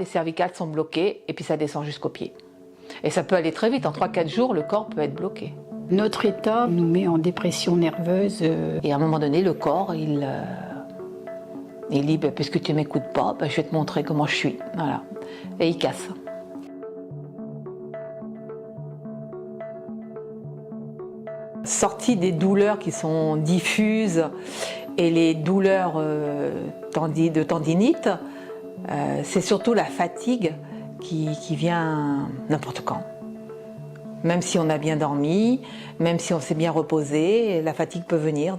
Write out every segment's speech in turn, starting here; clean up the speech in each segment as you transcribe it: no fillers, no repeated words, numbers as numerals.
Les cervicales sont bloquées et puis ça descend jusqu'aux pieds. Et ça peut aller très vite, en 3-4 jours, le corps peut être bloqué. Notre état nous met en dépression nerveuse. Et à un moment donné, le corps, il dit, puisque tu ne m'écoutes pas, je vais te montrer comment je suis. Voilà. Et il casse. Sortie des douleurs qui sont diffuses et les douleurs de tendinite, c'est surtout la fatigue qui vient n'importe quand. Même si on a bien dormi, même si on s'est bien reposé, la fatigue peut venir.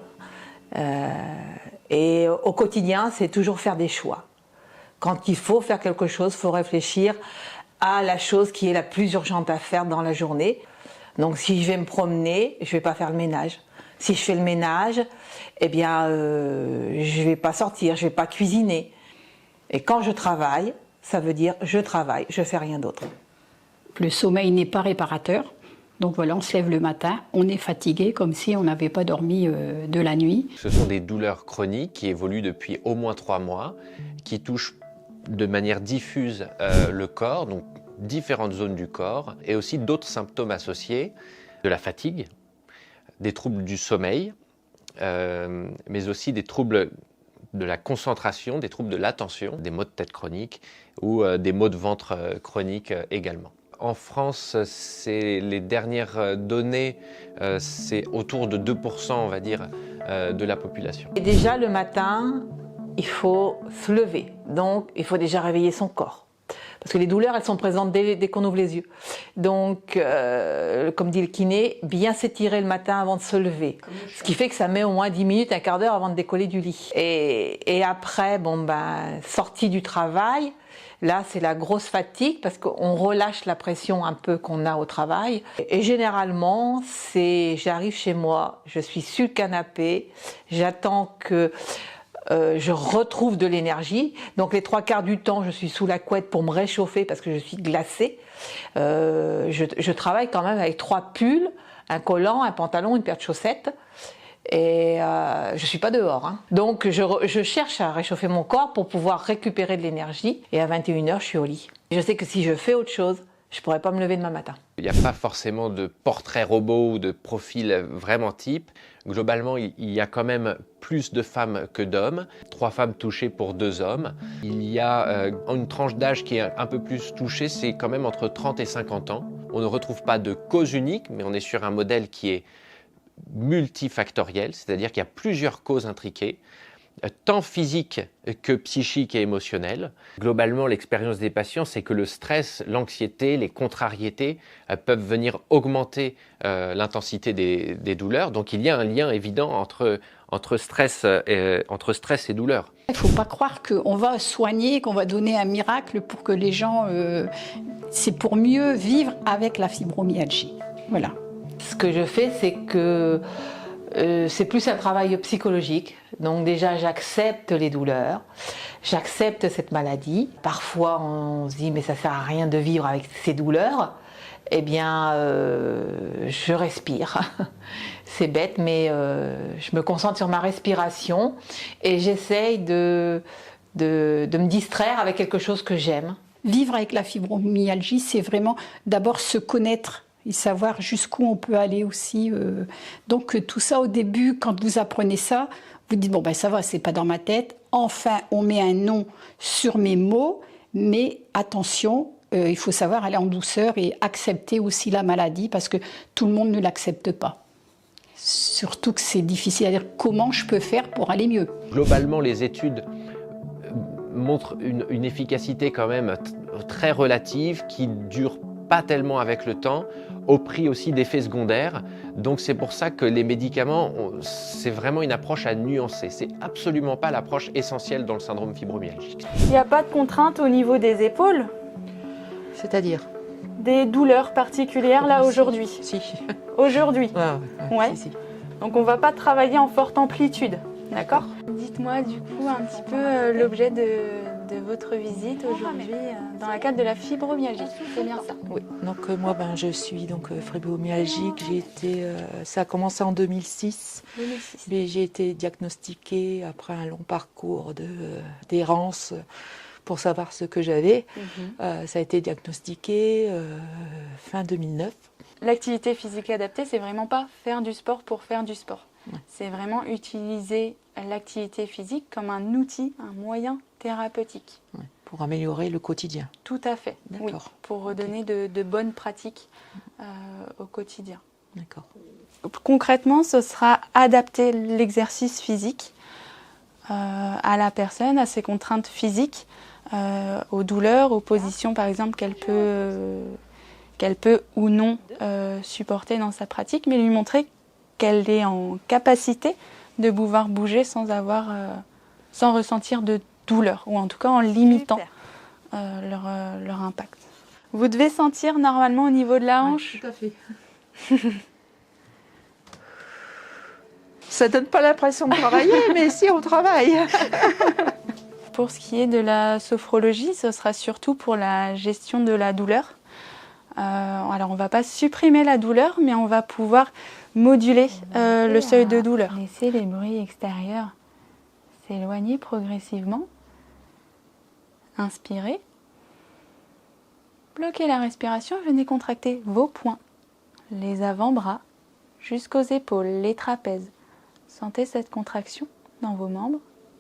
Et au quotidien, c'est toujours faire des choix. Quand il faut faire quelque chose, il faut réfléchir à la chose qui est la plus urgente à faire dans la journée. Donc si je vais me promener, je ne vais pas faire le ménage. Si je fais le ménage, eh bien, je ne vais pas sortir, je ne vais pas cuisiner. Et quand je travaille, ça veut dire je travaille, je ne fais rien d'autre. Le sommeil n'est pas réparateur. Donc voilà, on se lève le matin, on est fatigué comme si on n'avait pas dormi de la nuit. Ce sont des douleurs chroniques qui évoluent depuis au moins 3 mois, qui touchent de manière diffuse le corps, donc différentes zones du corps, et aussi d'autres symptômes associés, de la fatigue, des troubles du sommeil, mais aussi des troubles de la concentration, des troubles de l'attention, des maux de tête chroniques ou des maux de ventre chroniques également. En France, les dernières données, c'est autour de 2%, on va dire, de la population. Et déjà le matin, il faut se lever, donc il faut déjà réveiller son corps. Parce que les douleurs, elles sont présentes dès qu'on ouvre les yeux. Donc, comme dit le kiné, bien s'étirer le matin avant de se lever. Ce qui fait que ça met au moins 10 minutes, un quart d'heure avant de décoller du lit. Et après, sortie du travail, là, c'est la grosse fatigue parce qu'on relâche la pression un peu qu'on a au travail. Et généralement, j'arrive chez moi, je suis sur le canapé, j'attends que je retrouve de l'énergie. Donc les 3/4 du temps, je suis sous la couette pour me réchauffer parce que je suis glacée. Je travaille quand même avec 3 pulls, un collant, un pantalon, une paire de chaussettes. Et je ne suis pas dehors. Hein. Donc je cherche à réchauffer mon corps pour pouvoir récupérer de l'énergie. Et à 21h, je suis au lit. Je sais que si je fais autre chose, je ne pourrais pas me lever demain matin. Il n'y a pas forcément de portrait robot ou de profil vraiment type. Globalement, il y a quand même plus de femmes que d'hommes. 3 femmes touchées pour 2 hommes. Il y a une tranche d'âge qui est un peu plus touchée, c'est quand même entre 30 et 50 ans. On ne retrouve pas de cause unique, mais on est sur un modèle qui est multifactoriel, c'est-à-dire qu'il y a plusieurs causes intriquées, tant physiques que psychiques et émotionnelles. Globalement, l'expérience des patients, c'est que le stress, l'anxiété, les contrariétés peuvent venir augmenter l'intensité des douleurs. Donc il y a un lien évident entre stress et douleur. Il ne faut pas croire qu'on va soigner, qu'on va donner un miracle pour que les gens... c'est pour mieux vivre avec la fibromyalgie. Voilà. Ce que je fais, c'est que c'est plus un travail psychologique. Donc déjà, j'accepte les douleurs, j'accepte cette maladie. Parfois, on se dit, mais ça ne sert à rien de vivre avec ces douleurs. Eh bien, je respire. C'est bête, mais je me concentre sur ma respiration et j'essaye de me distraire avec quelque chose que j'aime. Vivre avec la fibromyalgie, c'est vraiment d'abord se connaître et savoir jusqu'où on peut aller aussi. Donc tout ça au début, quand vous apprenez ça, vous dites, bon ben ça va, c'est pas dans ma tête. Enfin, on met un nom sur mes mots, mais attention, il faut savoir aller en douceur et accepter aussi la maladie parce que tout le monde ne l'accepte pas. Surtout que c'est difficile à dire comment je peux faire pour aller mieux. Globalement, les études montrent une efficacité quand même très relative qui dure pas tellement avec le temps, au prix aussi d'effets secondaires. Donc c'est pour ça que les médicaments, c'est vraiment une approche à nuancer. C'est absolument pas l'approche essentielle dans le syndrome fibromyalgique. Il n'y a pas de contrainte au niveau des épaules? C'est-à-dire? Des douleurs particulières là aujourd'hui? Si. Aujourd'hui? Ouais. Si. Donc on ne va pas travailler en forte amplitude, d'accord? Dites-moi du coup un petit peu l'objet de votre visite aujourd'hui dans le cadre de la fibromyalgie. C'est bien ça? Oui, donc moi je suis fibromyalgique. Ça a commencé en 2006. Mais j'ai été diagnostiquée après un long parcours d'errance pour savoir ce que j'avais. Ça a été diagnostiqué fin 2009. L'activité physique adaptée, c'est vraiment pas faire du sport pour faire du sport. C'est vraiment utiliser l'activité physique comme un outil, un moyen thérapeutique. Pour améliorer le quotidien. Tout à fait, oui, D'accord. pour redonner de bonnes pratiques au quotidien. D'accord. Concrètement, ce sera adapter l'exercice physique à la personne, à ses contraintes physiques, aux douleurs, aux positions par exemple qu'elle peut ou non supporter dans sa pratique, mais lui montrer qu'elle est en capacité de pouvoir bouger sans ressentir de douleur, ou en tout cas en limitant leur impact. Vous devez sentir normalement au niveau de la hanche. Tout à fait. Ça donne pas l'impression de travailler, mais si on travaille. Pour ce qui est de la sophrologie, ce sera surtout pour la gestion de la douleur. Alors on ne va pas supprimer la douleur, mais on va pouvoir moduler le seuil de douleur. Laissez les bruits extérieurs s'éloigner progressivement. Inspirez. Bloquez la respiration, venez contracter vos poings, les avant-bras, jusqu'aux épaules, les trapèzes. Sentez cette contraction dans vos membres.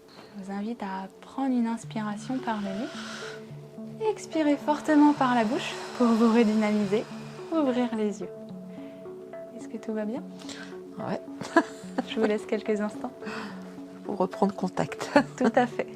Je vous invite à prendre une inspiration par le nez. Expirez fortement par la bouche pour vous redynamiser, ouvrir les yeux. Est-ce que tout va bien? Ouais. Je vous laisse quelques instants. Pour reprendre contact. Tout à fait.